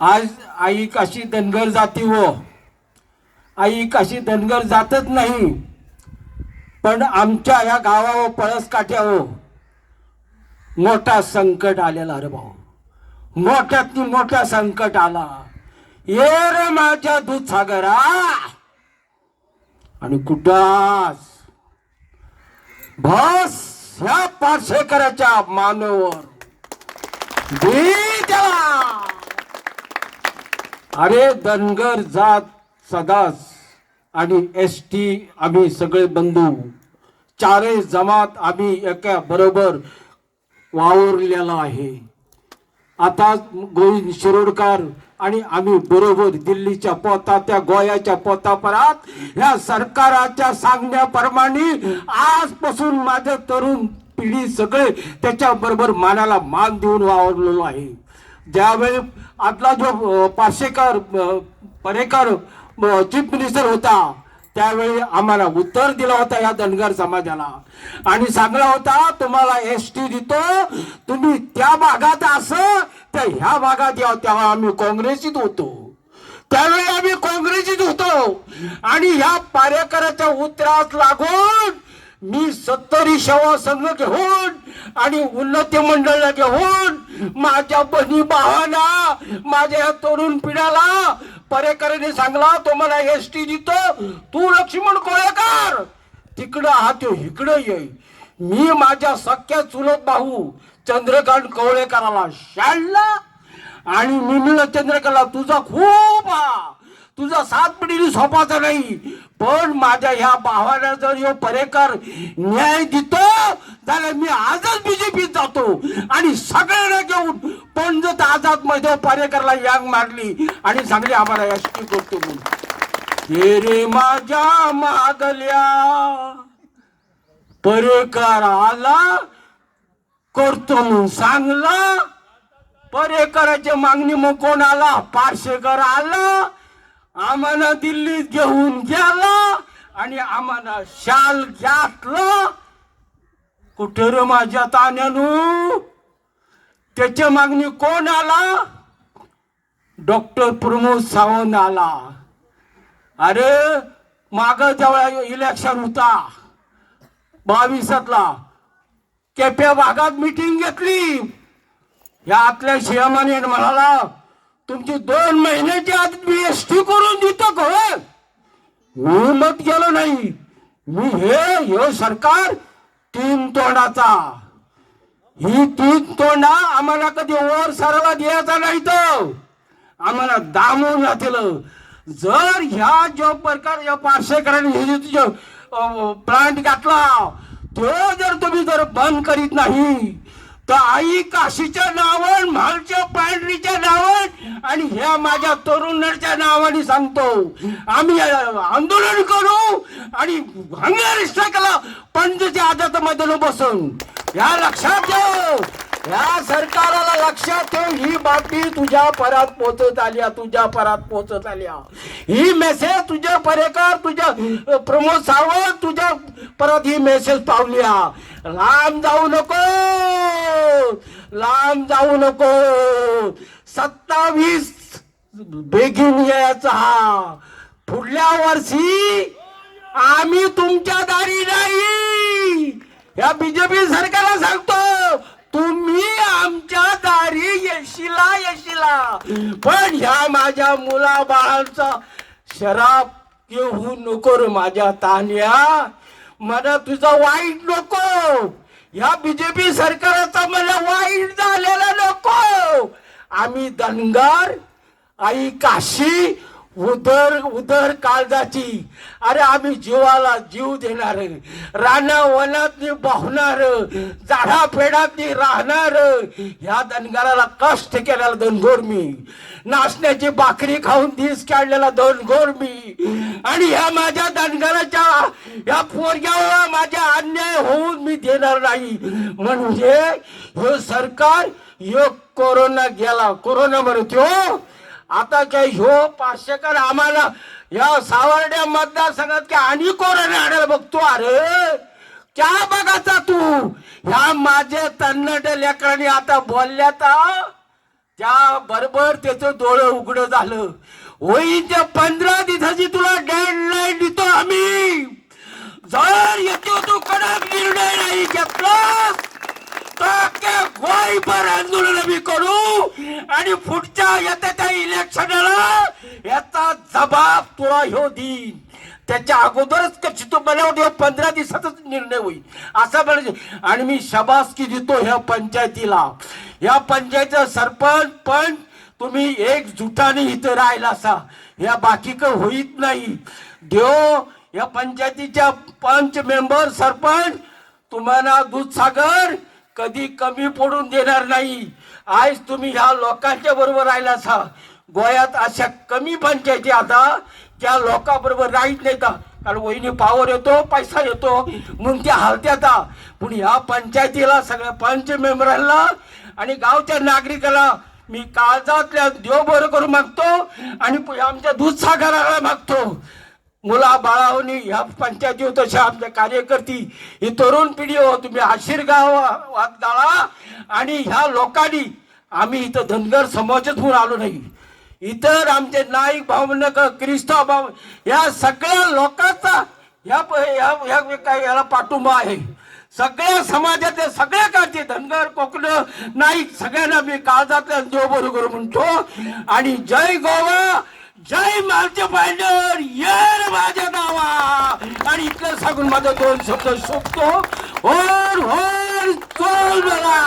आज आई काशी धनगर जाती हो, आई काशी धनगर जातच नाही, पण आमच्या या गावावर पळस काठ्यावर मोठा संकट आलेला रे भाऊ, मोठ्यात मोठा संकट आला. ये रे माझ्या दूधसागरा आणि कुठास बस ह्या पारशेकराच्या मानवर दे त्याला. अरे धनगर जात सदास आणि एसटी आम्ही सगळे बंधू चारही जमात आम्ही एका बरोबर वावरलेला आहे. आता गोविंद शिरोडकर आणि आम्ही बरोबर दिल्लीच्या पोता त्या गोयाच्या पोतापरात ह्या सरकाराच्या सांगण्याप्रमाणे आजपासून माझे तरुण पिढी सगळे त्याच्या बरोबर मानाला मान देऊन वावरलेलो आहे. ज्यावेळी आतला जो परेकर चीफ मिनिस्टर होता त्यावेळी आम्हाला उत्तर दिला होता या धनगर समाजाला आणि सांगला होता तुम्हाला एसटी देतो, तुम्ही त्या भागात असं त्या ह्या भागात या. तेव्हा आम्ही काँग्रेसीत होतो, त्यावेळी आम्ही काँग्रेसीत होतो आणि ह्या पारेकराच्या उत्तरास लागून मी 70 सेवा संघ घेऊन आणि उन्नती मंडळाला घेऊन माझ्या बहिणी भावांना माझ्या या तरुण पिढ्याला परेकरांनी सांगला तुम्हाला एसटी देतो, तू लक्ष्मण कोळेकर तिकडं आहात इकडं ये. मी माझ्या सख्या चुलत भाऊ चंद्रकांत कवळेकराला शाळला आणि मी म्हणलं चंद्रकांतला तुझा खूप तुझा 7 पिढी सोपाचा नाही, पण माझ्या ह्या भावाला जर यो परेकर न्याय देतो तर मी आजच बीजेपीत जातो आणि सगळ्यांना घेऊन पंजत आझाद मध्ये परेकरला यांग मारली आणि सांगली आम्हाला एसटी करतो म्हणून. हे रे माझ्या मागल्या परेकर आला करतो म्हणून सांगला. परेकराची मागणी मग कोण आला? पारशेकर आला, आम्हाला दिल्लीत घेऊन गेला आणि आम्हाला शाल घातलं. कुठे रे माझ्या तान्यानू? त्याची मागणी कोण आला? डॉक्टर प्रमोद सावंत आला. अरे माग जेव्हा इलेक्शन होता 22ला केप्या भागात मीटिंग घेतली, या आतल्या शियामाने म्हणाला तुमची 2 महिन्याच्या आत मी एसटी करून देतो का? मी मत गेलो नाही. मी हे सरकार 3 तोंडाचा, ही 3 तोंडा आम्हाला कधी वर सरला द्यायचा नाही, तो आम्हाला दामून घातलं. जर ह्या जो प्रकार या पारशेकरांनी तुझं प्लांट घातला तो जर तुम्ही जर बंद करीत नाही तर आई काशीच्या नावान म्हालच्या पांढरीच्या नावान आणि ह्या माझ्या तरुणाच्या नावाने सांगतो आम्ही आंदोलन करू आणि हंगारी स्ट्राईकला पंजच्या आझाद मध्ये बसून. या लक्षात ठेव, या सरकाराला लक्षात ठेव, ही बातमी तुझ्या परात पोहोचत आल्या, तुझ्या परात पोहोचत आल्या. ही मेसेज तुझ्या परेकर तुझ्या प्रमोद सावंत तुझ्या परत ही मेसेज पावल्या. लांब जाऊ नको, लांब जाऊ नको. 27 बेगीन यायचा हा. पुढल्या वर्षी आम्ही तुमच्या दारी नाही. या बीजेपी सरकारला सांगतो तुम्ही आमच्या दारी येशीला, पण ह्या माझ्या मुला बाळांचा शराब घेऊ नको रे माझ्या तान्या. मला तुझा वाईट नको, या बीजेपी सरकाराचा मला वाईट झालेला नको. आम्ही धनगर आई काशी उदर काळजाची, अरे आम्ही जीवाला जीव देणार, राना वनात वाहणार, झाडा पेडात राहणार. ह्या धनगराला कष्ट केलेला धनगोर मी, नाचण्याची भाकरी खाऊन दिस काढलेला धनगोर मी. आणि ह्या माझ्या धनगराच्या या पोरग्यावर माझ्या अन्याय होऊन मी देणार नाही. म्हणजे हे सरकार यो कोरोना गेला, कोरोना म्हणतो आता काय ह्यो पारशेकर आम्हाला या सावर्ड्या मतदारसंघात काय आणि कोरोना आणायला बघतो. अरे क्या बघाचा तू? ह्या माझे तन्नट लेकरांनी आता बोलल्यात त्या बरोबर त्याचं डोळं उघडं झालं. होईच्या 15 दिवसाची तुला डेडलाईन देतो आम्ही. जर येतो तू कडक निर्णय नाही घेतलास तर गोळीबार आंदोलन आम्ही करू आणि पुढच्या येत्या त्या इलेक्शनला याचा जबाब तुला ह्यो देईन. त्याच्या अगोदरच कशी तो मला वाटतं 15 दिवसातच निर्णय होईल असं म्हणायचं. आणि मी शाबासकी देतो ह्या पंचायतीला, या पंचायतीचा सरपंच पण तुम्ही एकजुटाने इथं राहिला असा, या बाकी काही होईत नाही. देव या पंचायतीच्या पंच मेंबर सरपंच तुम्हाला दूधसागर कधी कमी पडून देणार नाही. आज तुम्ही ह्या लोकांच्या बरोबर राहिला असा. गोयात अशा कमी पंचायती आता त्या लोकांबरोबर राहत नाही का, कारण वहिनी पावर येतो पैसा येतो म्हणून त्या हालत्यात. पण ह्या पंचायतीला सगळ्या पंच मेंबरांना आणि गावच्या नागरिकाला मी काळजातल्या देव बरं करून मागतो आणि आमच्या दूधसागराला मागतो. मुला बाळावनी ह्या पंचायती तशा आमच्या कार्यकर्ती ही तरुण पिढी हो, तुम्ही आशीर्गाव वागदाळा. आणि ह्या लोकांनी आम्ही इथं धनगर समाजच म्हणून आलो नाही, इतर आमचे नाईक भावना ख्रिस्ता भाव या सगळ्या लोकांचा याला पाठिंबा आहे. सगळ्या समाजातले सगळ्या काळचे धनगर कोकण नाईक सगळ्यांना मी काळजातल्या देव बरोबर म्हणतो. आणि जय गोवा, जय मालचे पायंडर, येर माझ्या गावा. आणि इथलं सांगून माझा 2 शब्द शोधतो. होर होर चोल मला.